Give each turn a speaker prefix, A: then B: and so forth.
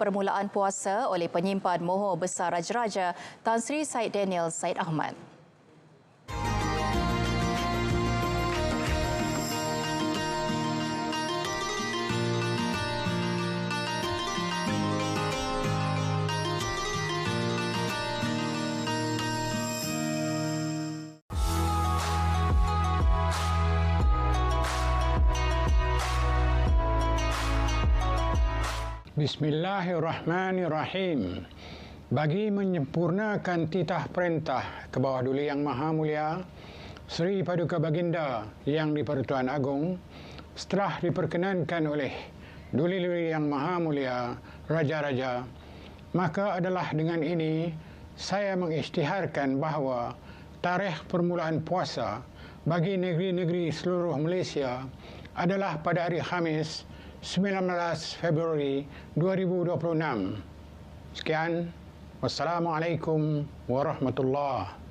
A: permulaan puasa oleh penyimpan Mohor Besar Raja-Raja Tan Sri Syed Daniel Syed Ahmad.
B: Bismillahirrahmanirrahim. Bagi menyempurnakan titah perintah ke bawah Duli Yang Maha Mulia Sri Paduka Baginda Yang di-Pertuan Agong, setelah diperkenankan oleh Duli-Duli Yang Maha Mulia Raja-Raja, maka adalah dengan ini saya mengisytiharkan bahawa tarikh permulaan puasa bagi negeri-negeri seluruh Malaysia adalah pada hari Khamis 19 Februari 2026. Sekian. Wassalamualaikum warahmatullahi